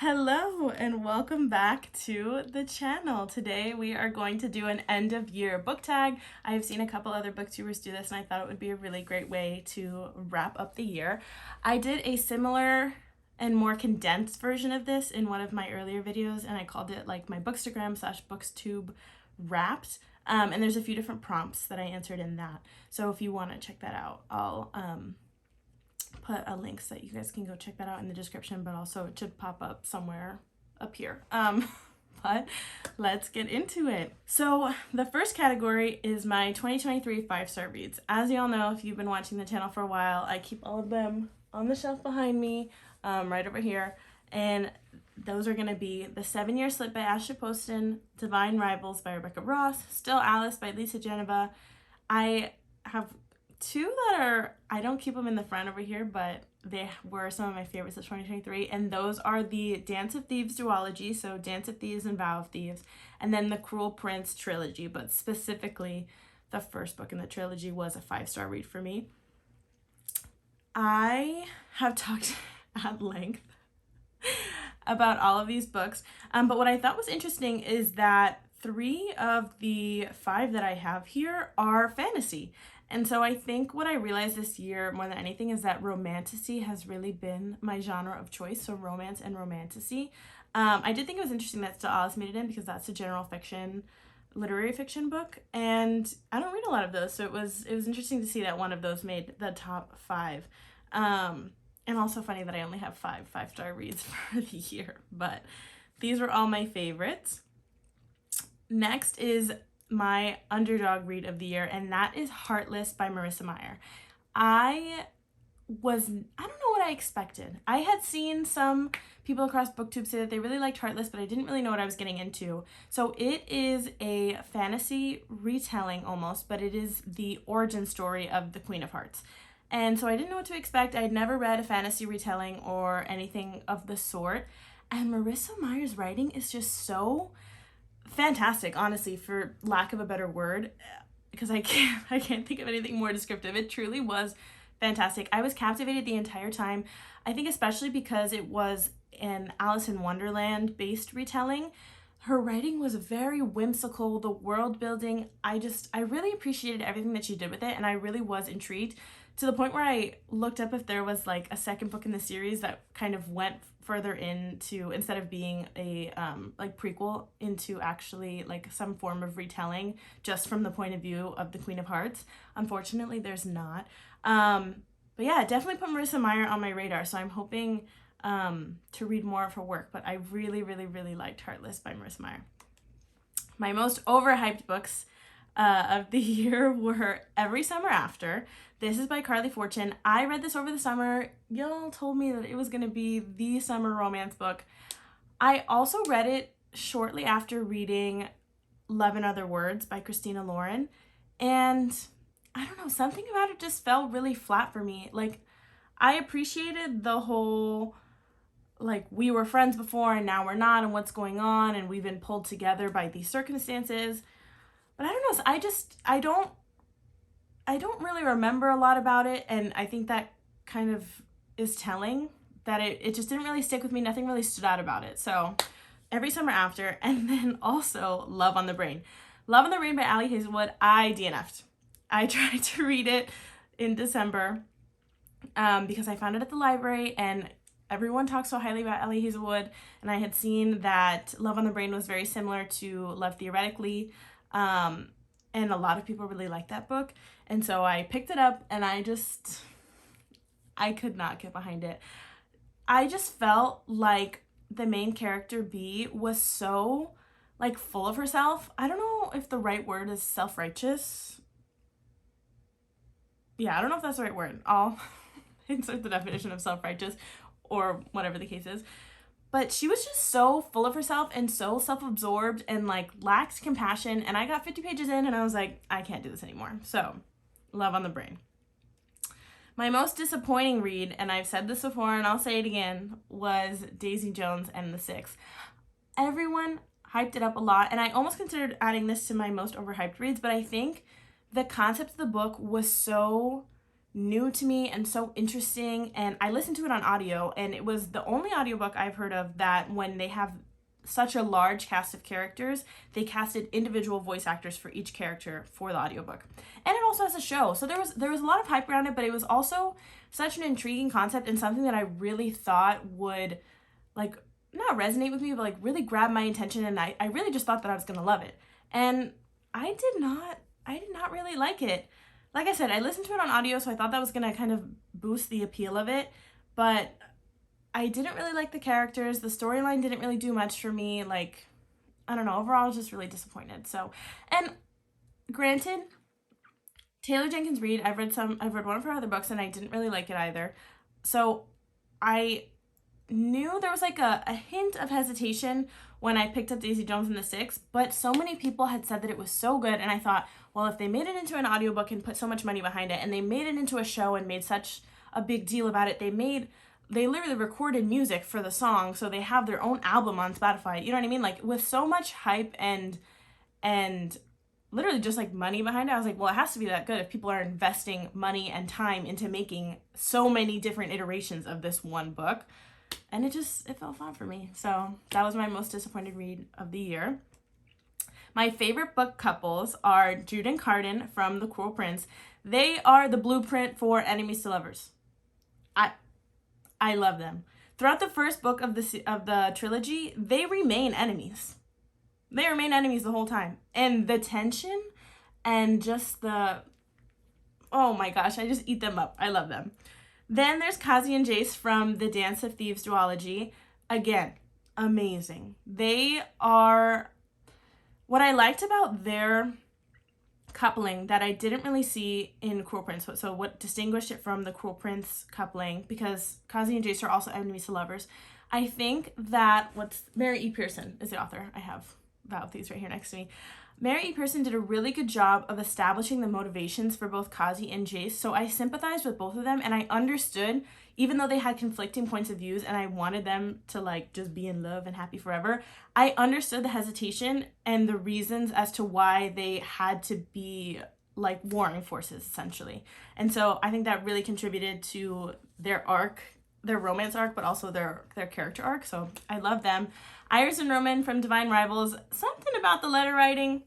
Hello and welcome back to the channel. Today we are going to do an end of year book tag. I have seen a couple other booktubers do this and I thought it would be a really great way to wrap up the year. I did a similar and more condensed version of this in one of my earlier videos and I called it like my bookstagram / bookstube wrapped. And there's a few different prompts that I answered in that. So if you want to check that out, I'll put a link so that you guys can go check that out in the description, but also it should pop up somewhere up here. But let's get into it. So the first category is my 2023 5-star reads. As y'all know, if you've been watching the channel for a while, I keep all of them on the shelf behind me, right over here. And those are going to be The 7-Year Slip by Ashley Poston, Divine Rivals by Rebecca Ross, Still Alice by Lisa Geneva. I have two that are, I don't keep them in the front over here, but they were some of my favorites of 2023, and those are the Dance of Thieves duology, so Dance of Thieves and Vow of Thieves, and then the Cruel Prince trilogy, but specifically the first book in the trilogy was a 5-star read for me. I have talked at length about all of these books, but what I thought was interesting is that 3 of the 5 that I have here are fantasy. And so I think what I realized this year more than anything is that romantasy has really been my genre of choice, so romance and romantasy. I did think it was interesting that Still Alice made it in because that's a general fiction, literary fiction book, and I don't read a lot of those, so it was interesting to see that one of those made the top 5. And also funny that I only have 5-star reads for the year, but these were all my favorites. Next is my underdog read of the year, and that is Heartless by Marissa Meyer. I don't know what I expected. I had seen some people across BookTube say that they really liked Heartless, but I didn't really know what I was getting into. So it is a fantasy retelling almost, but it is the origin story of the Queen of Hearts. And so I didn't know what to expect. I'd never read a fantasy retelling or anything of the sort. And Marissa Meyer's writing is just so fantastic, honestly, for lack of a better word, because I can't think of anything more descriptive. It truly was fantastic. I was captivated the entire time. I think especially because it was an Alice in Wonderland based retelling. Her writing was very whimsical, the world building. I really appreciated everything that she did with it, and I really was intrigued to the point where I looked up if there was like a second book in the series that kind of went further into, instead of being a like prequel, into actually like some form of retelling just from the point of view of the Queen of Hearts. Unfortunately, there's not. But yeah, definitely put Marissa Meyer on my radar, so I'm hoping to read more of her work, but I really liked Heartless by Marissa Meyer. My most overhyped books of the year were Every Summer After. This is by Carly Fortune. I read this over the summer. Y'all told me that it was going to be the summer romance book. I also read it shortly after reading Love in Other Words by Christina Lauren, and I don't know, something about it just fell really flat for me. Like, I appreciated the whole, like, we were friends before and now we're not, and what's going on, and we've been pulled together by these circumstances. But I don't know, I don't really remember a lot about it, and I think that kind of is telling that it just didn't really stick with me. Nothing really stood out about it. So Every Summer After, and then also Love on the Brain. Love on the Brain by Ali Hazelwood, I DNF'd. I tried to read it in December because I found it at the library, and everyone talks so highly about Ali Hazelwood, and I had seen that Love on the Brain was very similar to Love Theoretically, and a lot of people really liked that book, and so I picked it up, and I could not get behind it. I just felt like the main character, B, was so, like, full of herself. I don't know if the right word is self-righteous. Yeah, I don't know if that's the right word. I'll insert the definition of self-righteous or whatever the case is. But she was just so full of herself and so self-absorbed and like lacked compassion. And I got 50 pages in and I was like, I can't do this anymore. So, Love on the Brain. My most disappointing read, and I've said this before and I'll say it again, was Daisy Jones and the Six. Everyone hyped it up a lot, and I almost considered adding this to my most overhyped reads, but I think the concept of the book was so new to me and so interesting. And I listened to it on audio, and it was the only audiobook I've heard of that when they have such a large cast of characters, they casted individual voice actors for each character for the audiobook. And it also has a show. So there was a lot of hype around it, but it was also such an intriguing concept and something that I really thought would like not resonate with me, but like really grab my attention, and I really just thought that I was gonna love it. And I did not really like it. Like I said, I listened to it on audio, so I thought that was gonna kind of boost the appeal of it, but I didn't really like the characters. The storyline didn't really do much for me. Like, I don't know, overall I was just really disappointed. So, and granted, Taylor Jenkins Reid, I've read one of her other books and I didn't really like it either. So I knew there was like a hint of hesitation when I picked up Daisy Jones and the Six, but so many people had said that it was so good, and I thought, well, if they made it into an audiobook and put so much money behind it, and they made it into a show and made such a big deal about it, they literally recorded music for the song, so they have their own album on Spotify. You know what I mean? Like, with so much hype and literally just like money behind it, I was like, well, it has to be that good if people are investing money and time into making so many different iterations of this one book. And it fell flat for me. So that was my most disappointed read of the year. My favorite book couples are Jude and Cardan from The Cruel Prince. They are the blueprint for enemies to lovers. I love them. Throughout the first book of the trilogy, they remain enemies. They remain enemies the whole time. And the tension and just oh my gosh, I just eat them up. I love them. Then there's Kazi and Jace from the Dance of Thieves duology. Again, amazing. They are, what I liked about their coupling that I didn't really see in Cruel Prince. So what distinguished it from the Cruel Prince coupling, because Kazi and Jace are also enemies to lovers, I think that Mary E. Pearson is the author. I have Vow of Thieves right here next to me. Mary E. Pearson did a really good job of establishing the motivations for both Kazi and Jace, so I sympathized with both of them, and I understood, even though they had conflicting points of views and I wanted them to like just be in love and happy forever, I understood the hesitation and the reasons as to why they had to be like warring forces, essentially. And so I think that really contributed to their arc, their romance arc, but also their character arc. So I love them. Iris and Roman from Divine Rivals, something about the letter writing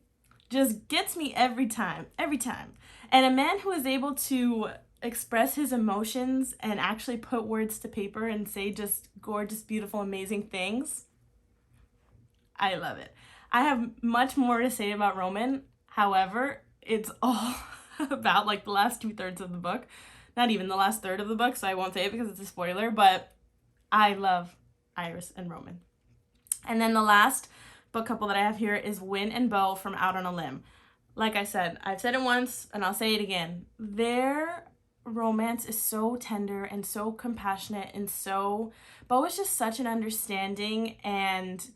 just gets me every time. And a man who is able to express his emotions and actually put words to paper and say just gorgeous, beautiful, amazing things, I love it. I have much more to say about Roman. However, it's all about like the last 2/3 of the book. Not even the last third of the book, so I won't say it because it's a spoiler, but I love Iris and Roman. And then the last book couple that I have here is Win and Beau from Out on a Limb. Like I said, I've said it once and I'll say it again. Their romance is so tender and so compassionate, and Beau is just such an understanding and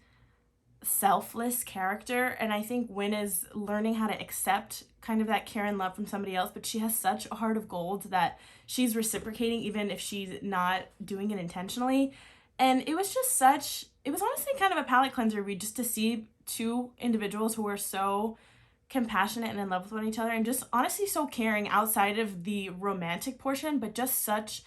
selfless character, and I think Win is learning how to accept kind of that care and love from somebody else, but she has such a heart of gold that she's reciprocating even if she's not doing it intentionally. And it was honestly kind of a palate cleanser read, just to see two individuals who were so compassionate and in love with one each other, and just honestly so caring outside of the romantic portion, but just such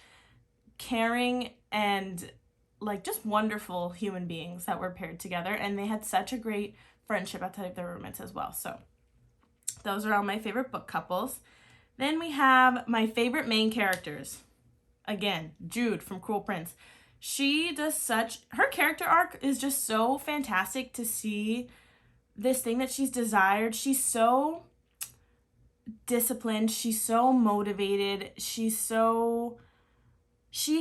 caring and like just wonderful human beings that were paired together, and they had such a great friendship outside of their romance as well. So those are all my favorite book couples. Then we have my favorite main characters. Again, Jude from Cruel Prince. Her character arc is just so fantastic to see this thing that she's desired. She's so disciplined. She's so motivated. She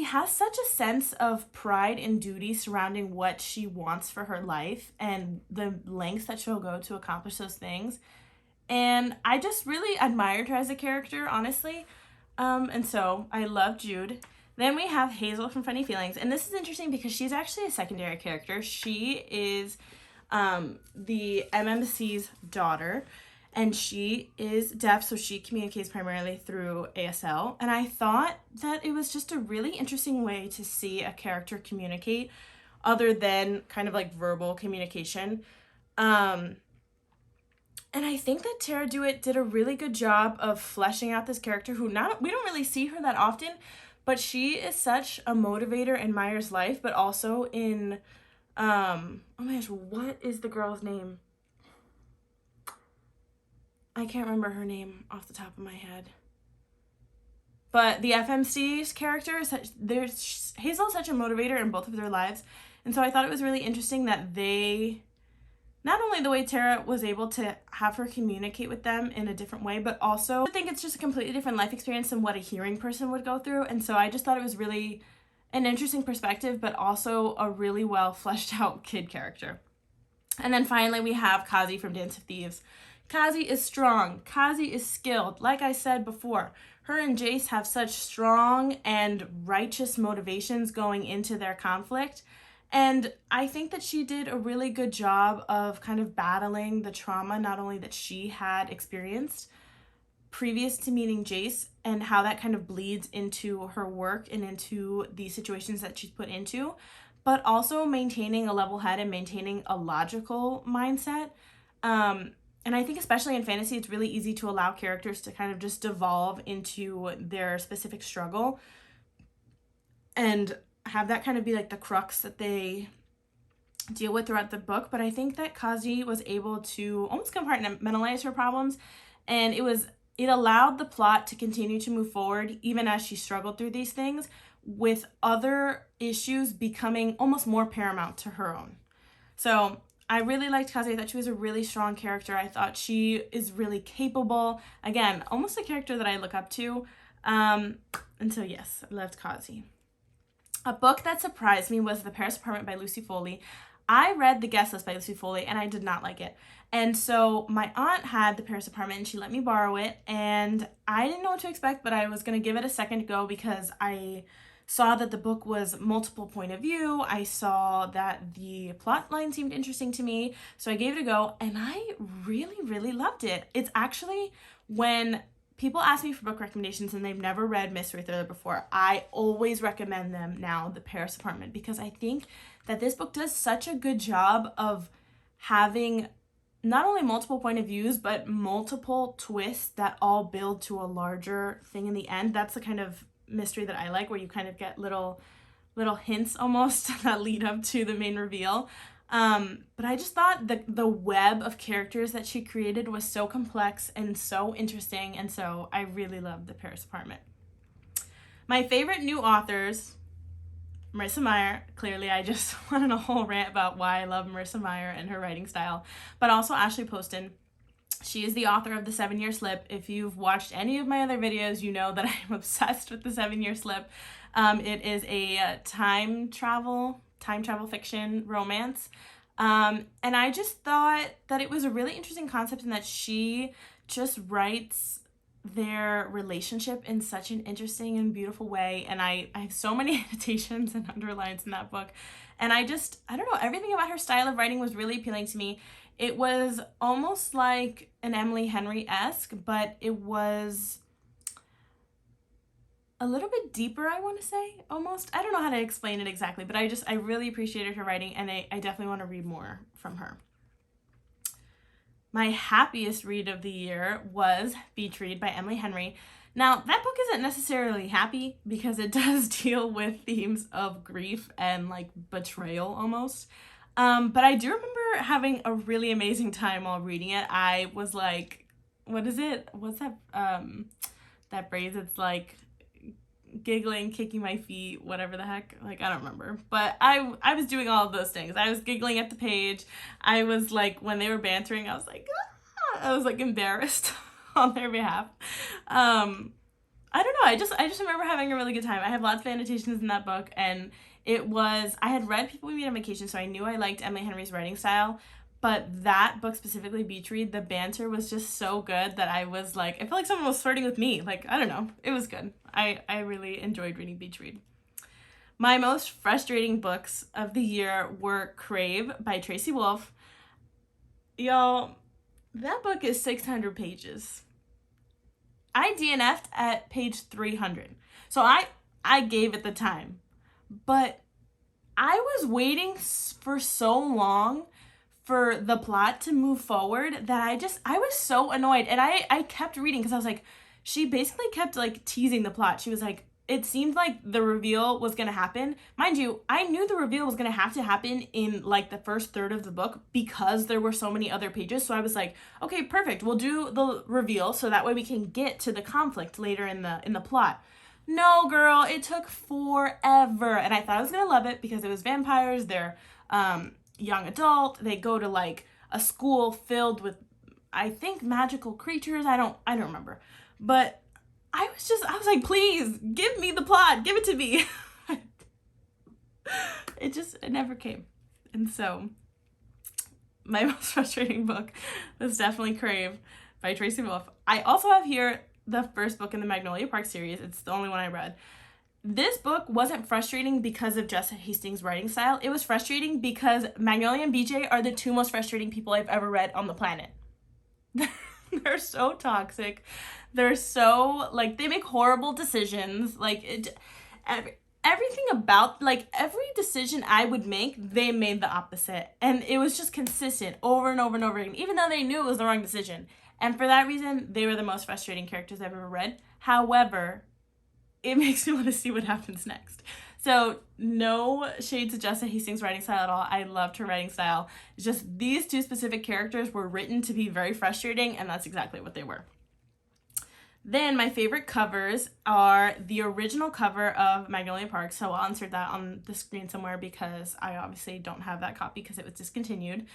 has such a sense of pride and duty surrounding what she wants for her life and the lengths that she'll go to accomplish those things. And I just really admired her as a character, honestly. And so I love Jude. Then we have Hazel from Funny Feelings. And this is interesting because she's actually a secondary character. She is the MMC's daughter, and she is deaf, so she communicates primarily through ASL. And I thought that it was just a really interesting way to see a character communicate other than kind of like verbal communication. And I think that Tara Dewitt did a really good job of fleshing out this character who we don't really see her that often, but she is such a motivator in Myers' life, but also in, oh my gosh, what is the girl's name? I can't remember her name off the top of my head. But the FMC's character, Hazel's such a motivator in both of their lives. And so I thought it was really interesting that not only the way Tara was able to have her communicate with them in a different way, but also I think it's just a completely different life experience than what a hearing person would go through. And so I just thought it was really an interesting perspective, but also a really well fleshed out kid character. And then finally we have Kazi from Dance of Thieves. Kazi is strong. Kazi is skilled. Like I said before, her and Jace have such strong and righteous motivations going into their conflict. And I think that she did a really good job of kind of battling the trauma, not only that she had experienced previous to meeting Jace, and how that kind of bleeds into her work and into the situations that she's put into, but also maintaining a level head and maintaining a logical mindset. And I think especially in fantasy, it's really easy to allow characters to kind of just devolve into their specific struggle and have that kind of be like the crux that they deal with throughout the book. But I think that Kazi was able to almost compartmentalize her problems, and it allowed the plot to continue to move forward even as she struggled through these things, with other issues becoming almost more paramount to her own. So I really liked Kazi. I thought she was a really strong character. I thought she is really capable. Again, almost a character that I look up to. And so yes, I loved Kazi. A book that surprised me was The Paris Apartment by Lucy Foley. I read The Guest List by Lucy Foley and I did not like it. And so my aunt had The Paris Apartment and she let me borrow it, and I didn't know what to expect, but I was going to give it a second go because I saw that the book was multiple point of view. I saw that the plot line seemed interesting to me, so I gave it a go, and I really, really loved it. It's actually, when people ask me for book recommendations and they've never read mystery thriller before, I always recommend them now The Paris Apartment, because I think that this book does such a good job of having not only multiple point of views, but multiple twists that all build to a larger thing in the end. That's the kind of mystery that I like, where you kind of get little hints almost that lead up to the main reveal. But I just thought the web of characters that she created was so complex and so interesting, and so I really loved The Paris Apartment. My favorite new authors, Marissa Meyer. Clearly, I just went on a whole rant about why I love Marissa Meyer and her writing style, but also Ashley Poston. She is the author of The 7-Year Slip. If you've watched any of my other videos, you know that I'm obsessed with The 7-Year Slip. It is a time travel fiction romance. And I just thought that it was a really interesting concept, and that she just writes their relationship in such an interesting and beautiful way. And I have so many annotations and underlines in that book. And I don't know, everything about her style of writing was really appealing to me. It was almost like an Emily Henry-esque, but it was a little bit deeper, I want to say, almost. I don't know how to explain it exactly, but I really appreciated her writing, and I definitely want to read more from her. My happiest read of the year was Beach Read by Emily Henry. Now, that book isn't necessarily happy because it does deal with themes of grief and like betrayal almost. But I do remember having a really amazing time while reading it. I was like, what is it? What's that that phrase? It's like giggling, kicking my feet, whatever the heck. Like, I don't remember. But I was doing all of those things. I was giggling at the page. I was like, when they were bantering, I was like, ah! I was like embarrassed on their behalf. I don't know. I just remember having a really good time. I have lots of annotations in that book, and I had read People We Meet on Vacation, so I knew I liked Emily Henry's writing style, but that book specifically, Beach Read, the banter was just so good that I was like, I felt like someone was flirting with me. Like, I don't know. It was good. I really enjoyed reading Beach Read. My most frustrating books of the year were Crave by Tracy Wolff. Y'all, that book is 600 pages. I DNF'd at page 300. So I gave it the time. But I was waiting for so long for the plot to move forward that I was so annoyed. And I kept reading because I was like, she basically kept like teasing the plot. She was like, it seemed like the reveal was going to happen. Mind you, I knew the reveal was going to happen in like the first third of the book because there were so many other pages. So I was like, okay, perfect. We'll do the reveal so that way we can get to the conflict later in the plot. No, girl, it took forever. And I thought I was going to love it because it was vampires. They're young adult. They go to like a school filled with, I think, magical creatures. I don't remember. But I was like, please give me the plot, give it to me. It never came. And so my most frustrating book was definitely Crave by Tracy Wolff. I also have here the first book in the Magnolia Park series. It's the only one I read. This book wasn't frustrating because of Jessa Hastings' writing style. It was frustrating because Magnolia and BJ are the two most frustrating people I've ever read on the planet. They're so toxic. They're so, like, they make horrible decisions. Like, everything about, like, every decision I would make, they made the opposite. And it was just consistent over and over and over again, even though they knew it was the wrong decision. And for that reason, they were the most frustrating characters I've ever read. However, it makes me want to see what happens next. So no shade to Jessa Hastings' writing style at all. I loved her writing style. It's just these two specific characters were written to be very frustrating, and that's exactly what they were. Then my favorite covers are the original cover of Magnolia Park. So I'll insert that on the screen somewhere because I obviously don't have that copy because it was discontinued.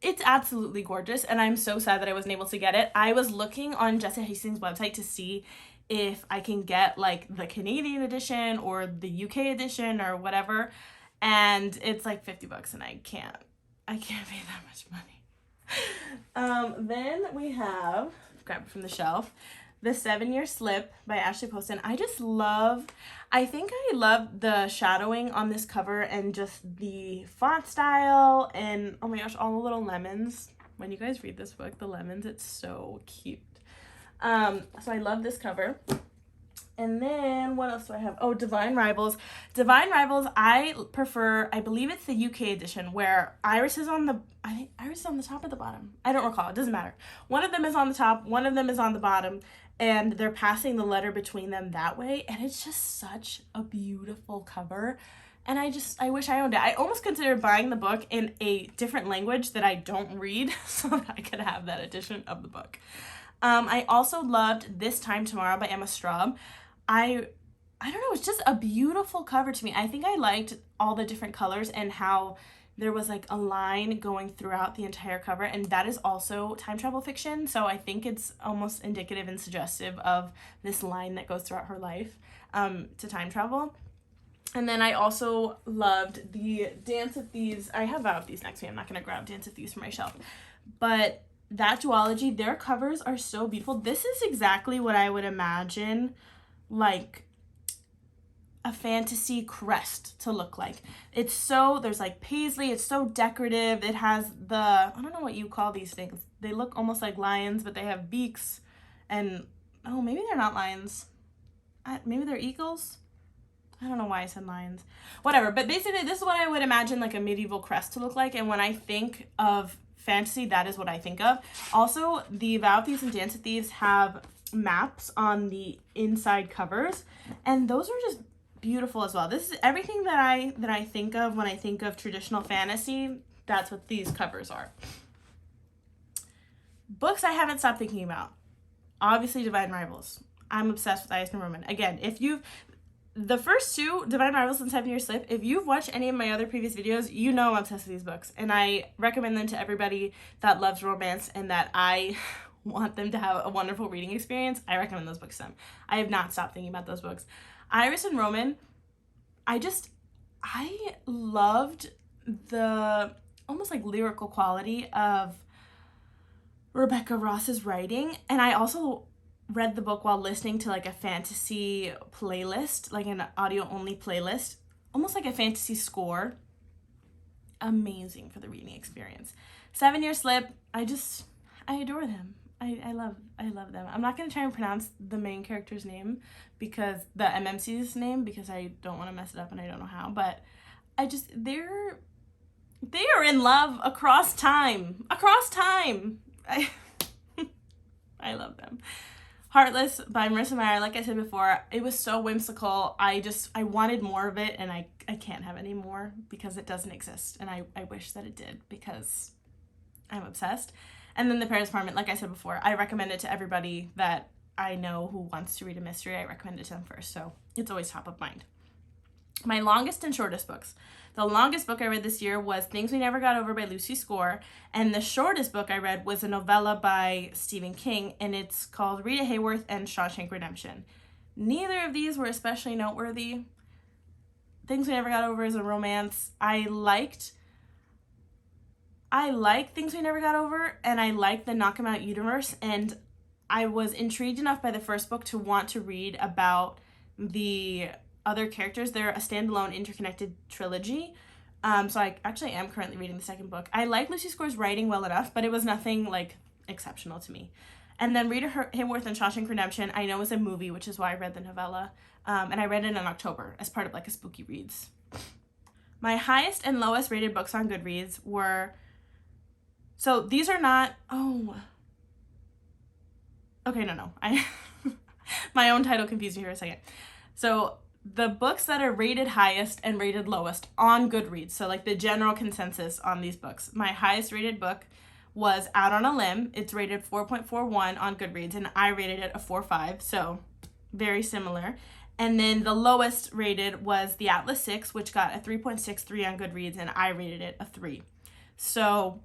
It's absolutely gorgeous, and I'm so sad that I wasn't able to get it. I was looking on Jessa Hastings' website to see if I can get like the Canadian edition or the UK edition or whatever, and it's like $50 and I can't pay that much money. Then we have, grab it from the shelf, The 7-Year Slip by Ashley Poston. I think I love the shadowing on this cover and just the font style, and oh my gosh, all the little lemons. When you guys read this book, the lemons, it's so cute. So I love this cover. And then what else do I have? Oh, Divine Rivals. Divine Rivals, I prefer, I believe it's the UK edition where Iris is on the top or the bottom. I don't recall. It doesn't matter. One of them is on the top, one of them is on the bottom, and they're passing the letter between them that way. And it's just such a beautiful cover. And I wish I owned it. I almost considered buying the book in a different language that I don't read so that I could have that edition of the book. I also loved This Time Tomorrow by Emma Straub. I don't know, it's just a beautiful cover to me. I think I liked all the different colors and how there was like a line going throughout the entire cover, and that is also time travel fiction, so I think it's almost indicative and suggestive of this line that goes throughout her life to time travel. And then I also loved the Dance of Thieves. I have Vow of Thieves next to me. I'm not going to grab Dance of Thieves from my shelf. But that duology, their covers are so beautiful. This is exactly what I would imagine like a fantasy crest to look like. It's so, there's like paisley, it's so decorative. It has the, I don't know what you call these things. They look almost like lions, but they have beaks and, oh, maybe they're not lions. Maybe they're eagles. I don't know why I said lions. Whatever, but basically this is what I would imagine like a medieval crest to look like. And when I think of fantasy, that is what I think of. Also, the Vow of Thieves and Dance of Thieves have maps on the inside covers, and those are just beautiful as well. This is everything that I think of when I think of traditional fantasy. That's what these covers are. Books I haven't stopped thinking about. Obviously, Divine Rivals. I'm obsessed with Iris and Roman. Again, the first two, Divine Rivals and 7-Year Slip, if you've watched any of my other previous videos, you know I'm obsessed with these books. And I recommend them to everybody that loves romance and that I want them to have a wonderful reading experience. I recommend those books to them. I have not stopped thinking about those books. Iris and Roman, I loved the almost like lyrical quality of Rebecca Ross's writing. And I also read the book while listening to like a fantasy playlist, like an audio only playlist, almost like a fantasy score. Amazing for the reading experience. 7-Year Slip, I adore them. I love them. I'm not going to try and pronounce the main character's name, because the MMC's name, because I don't want to mess it up and I don't know how, but they're They are in love across time. Across time. I love them. Heartless by Marissa Meyer, like I said before, it was so whimsical. I wanted more of it, and I can't have any more because it doesn't exist. And I wish that it did because I'm obsessed. And then The Paris Apartment, like I said before, I recommend it to everybody that I know who wants to read a mystery. I recommend it to them first, so it's always top of mind. My longest and shortest books. The longest book I read this year was Things We Never Got Over by Lucy Score, and the shortest book I read was a novella by Stephen King, and it's called Rita Hayworth and Shawshank Redemption. Neither of these were especially noteworthy. Things We Never Got Over is a romance. I like Things We Never Got Over, and I like the Knock 'Em Out universe, and I was intrigued enough by the first book to want to read about the other characters. They're a standalone interconnected trilogy. So I actually am currently reading the second book. I like Lucy Score's writing well enough, but it was nothing like exceptional to me. And then Rita Hayworth and Shawshank Redemption, I know is a movie, which is why I read the novella. And I read it in October as part of like a spooky reads. My highest and lowest rated books on Goodreads were, so these are not, okay, no. My own title confused me for a second. So the books that are rated highest and rated lowest on Goodreads, so like the general consensus on these books. My highest rated book was Out on a Limb. It's rated 4.41 on Goodreads, and I rated it a 4.5, so very similar. And then the lowest rated was The Atlas 6, which got a 3.63 on Goodreads, and I rated it a 3. So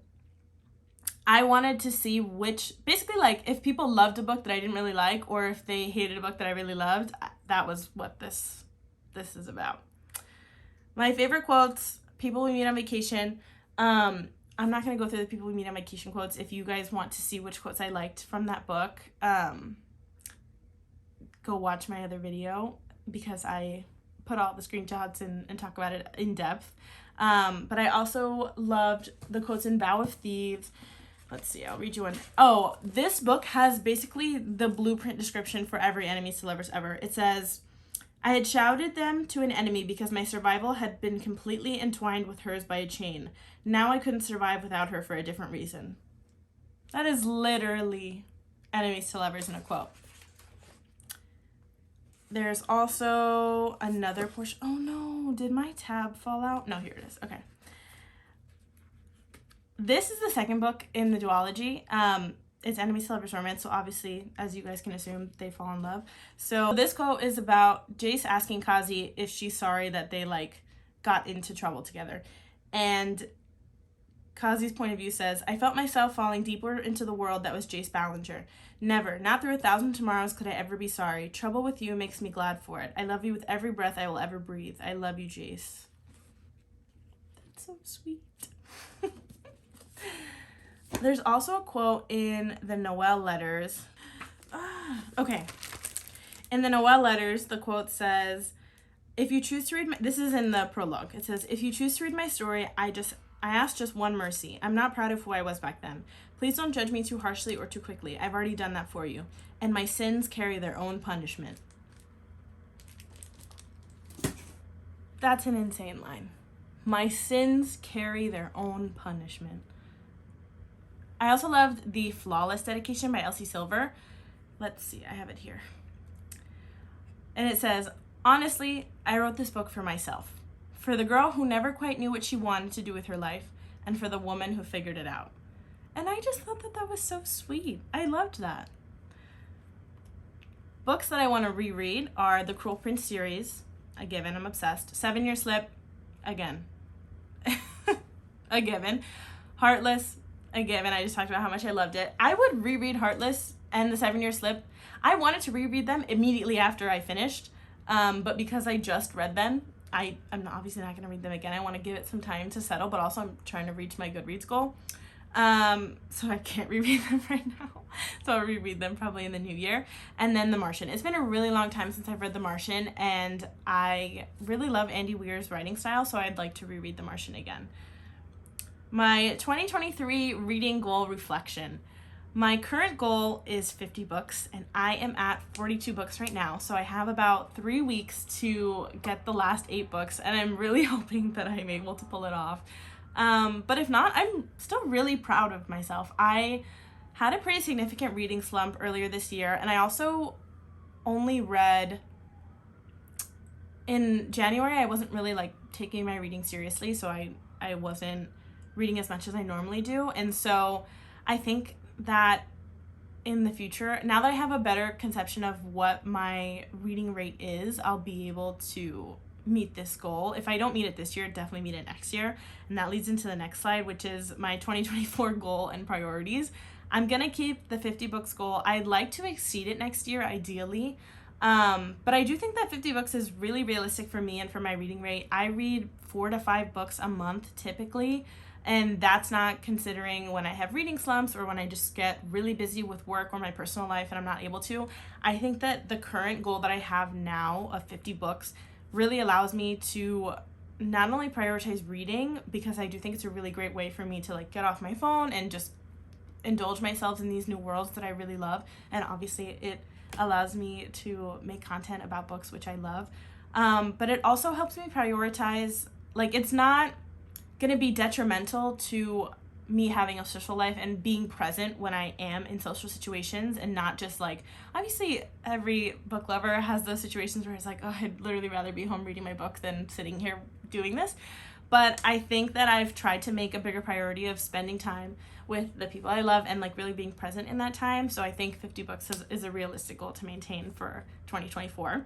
I wanted to see which, basically like if people loved a book that I didn't really like, or if they hated a book that I really loved, that was what this is about. My favorite quotes, People We Meet on Vacation. I'm not going to go through the People We Meet on Vacation quotes. If you guys want to see which quotes I liked from that book, go watch my other video because I put all the screenshots and talk about it in depth. But I also loved the quotes in Vow of Thieves. Let's see, I'll read you one. Oh, this book has basically the blueprint description for every enemies to lovers ever. It says, I had shouted them to an enemy because my survival had been completely entwined with hers by a chain. Now I couldn't survive without her for a different reason. That is literally enemies to lovers in a quote. There's also another portion. Oh no, did my tab fall out? No, here it is. Okay. This is the second book in the duology. It's Enemies to Lovers Romance, so obviously, as you guys can assume, they fall in love. So this quote is about Jace asking Kazi if she's sorry that they, like, got into trouble together. And Kazi's point of view says, I felt myself falling deeper into the world that was Jace Ballinger. Never, not through 1,000 tomorrows could I ever be sorry. Trouble with you makes me glad for it. I love you with every breath I will ever breathe. I love you, Jace. That's so sweet. There's also a quote in the Noelle letters. Okay. In the Noelle letters, the quote says, if you choose to read this is in the prologue. It says, if you choose to read my story, I ask just one mercy. I'm not proud of who I was back then. Please don't judge me too harshly or too quickly. I've already done that for you. And my sins carry their own punishment. That's an insane line. My sins carry their own punishment. I also loved The Flawless Dedication by Elsie Silver. Let's see, I have it here. And it says, honestly, I wrote this book for myself. For the girl who never quite knew what she wanted to do with her life, and for the woman who figured it out. And I just thought that was so sweet. I loved that. Books that I want to reread are the Cruel Prince series, a given, I'm obsessed. 7 Year Slip, again. A given. Heartless, a given. I just talked about how much I loved it. I would reread Heartless and the 7 Year Slip. I wanted to reread them immediately after I finished, but because I just read them, I'm obviously not going to read them again. I want to give it some time to settle, but also I'm trying to reach my Goodreads goal. So I can't reread them right now. So I'll reread them probably in the new year. And then The Martian. It's been a really long time since I've read The Martian, and I really love Andy Weir's writing style, so I'd like to reread The Martian again. My 2023 reading goal reflection. My current goal is 50 books, and I am at 42 books right now, so I have about 3 weeks to get the last 8 books, and I'm really hoping that I'm able to pull it off. But if not, I'm still really proud of myself. I had a pretty significant reading slump earlier this year, and I also only read in January. I wasn't really like taking my reading seriously, so I wasn't reading as much as I normally do. And so I think that in the future, now that I have a better conception of what my reading rate is, I'll be able to meet this goal. If I don't meet it this year, definitely meet it next year. And that leads into the next slide, which is my 2024 goal and priorities. I'm gonna keep the 50 books goal. I'd like to exceed it next year, ideally. But I do think that 50 books is really realistic for me and for my reading rate. I read 4 to 5 books a month typically, and that's not considering when I have reading slumps or when I just get really busy with work or my personal life and I'm not able to. I think that the current goal that I have now of 50 books really allows me to not only prioritize reading, because I do think it's a really great way for me to like get off my phone and just indulge myself in these new worlds that I really love. And obviously it allows me to make content about books, which I love. But it also helps me prioritize, like, it's not going to be detrimental to me having a social life and being present when I am in social situations, and not just like, obviously every book lover has those situations where it's like, oh, I'd literally rather be home reading my book than sitting here doing this. But I think that I've tried to make a bigger priority of spending time with the people I love and like really being present in that time. So I think 50 books is a realistic goal to maintain for 2024.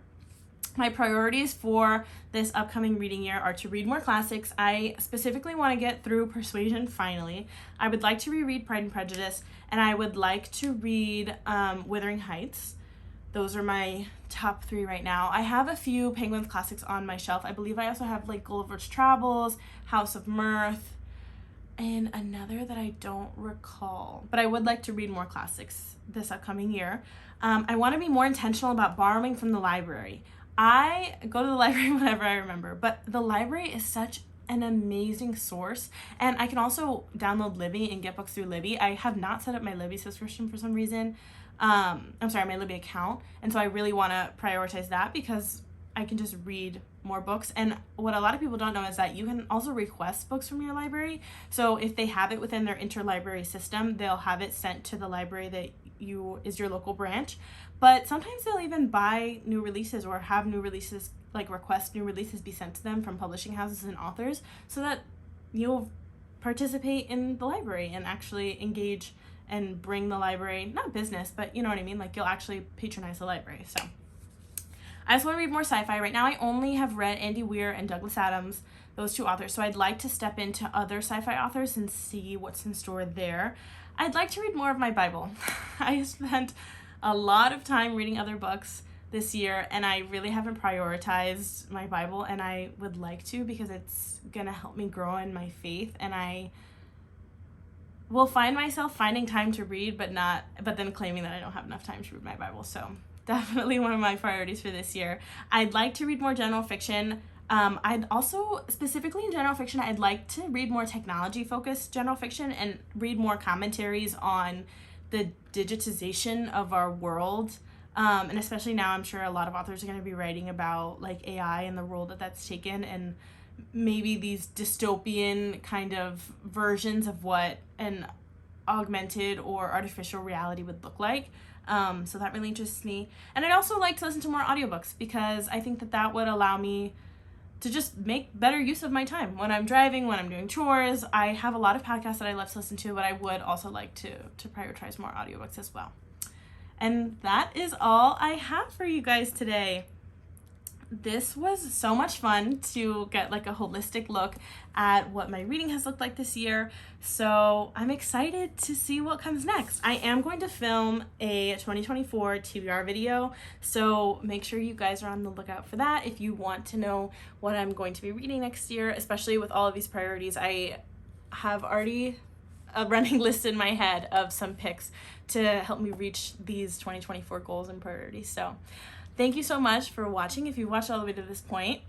My priorities for this upcoming reading year are to read more classics. I specifically want to get through Persuasion finally. I would like to reread Pride and Prejudice, and I would like to read Wuthering Heights. Those are my top 3 right now. I have a few Penguins classics on my shelf. I believe I also have like Gulliver's Travels, House of Mirth, and another that I don't recall. But I would like to read more classics this upcoming year. I want to be more intentional about borrowing from the library. I go to the library whenever I remember, but the library is such an amazing source, and I can also download Libby and get books through Libby. I have not set up my Libby subscription for some reason. My Libby account, and so I really want to prioritize that because I can just read more books. And what a lot of people don't know is that you can also request books from your library. So if they have it within their interlibrary system, they'll have it sent to the library that is your local branch. But sometimes they'll even buy new releases or have new releases, like request new releases be sent to them from publishing houses and authors, so that you'll participate in the library and actually engage and bring the library, not business, but you know what I mean? Like you'll actually patronize the library. So I just want to read more sci-fi. Right now I only have read Andy Weir and Douglas Adams, those 2 authors. So I'd like to step into other sci-fi authors and see what's in store there. I'd like to read more of my Bible. I spent a lot of time reading other books this year, and I really haven't prioritized my Bible, and I would like to, because it's going to help me grow in my faith, and I will find myself finding time to read, but then claiming that I don't have enough time to read my Bible. So definitely one of my priorities for this year. I'd like to read more general fiction. I'd also, specifically in general fiction, I'd like to read more technology-focused general fiction and read more commentaries on the digitization of our world. And especially now, I'm sure a lot of authors are going to be writing about like AI and the role that that's taken, and maybe these dystopian kind of versions of what an augmented or artificial reality would look like. So that really interests me. And I'd also like to listen to more audiobooks, because I think that would allow me to just make better use of my time when I'm driving, when I'm doing chores. I have a lot of podcasts that I love to listen to, but I would also like to prioritize more audiobooks as well. And that is all I have for you guys today. This was so much fun to get like a holistic look at what my reading has looked like this year. So I'm excited to see what comes next. I am going to film a 2024 TBR video, so make sure you guys are on the lookout for that if you want to know what I'm going to be reading next year, especially with all of these priorities. I have already a running list in my head of some picks to help me reach these 2024 goals and priorities. So thank you so much for watching. If you watched all the way to this point,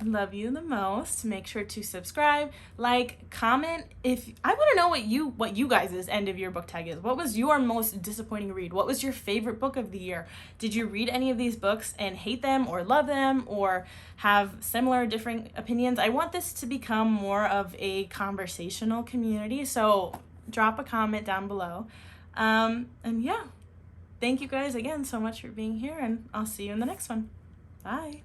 Love you the most. Make sure to subscribe, like, comment. If I want to know what you guys' end of year book tag is. What was your most disappointing read? What was your favorite book of the year? Did you read any of these books and hate them or love them or have similar different opinions? I want this to become more of a conversational community, so drop a comment down below. And yeah, thank you guys again so much for being here, and I'll see you in the next one. Bye.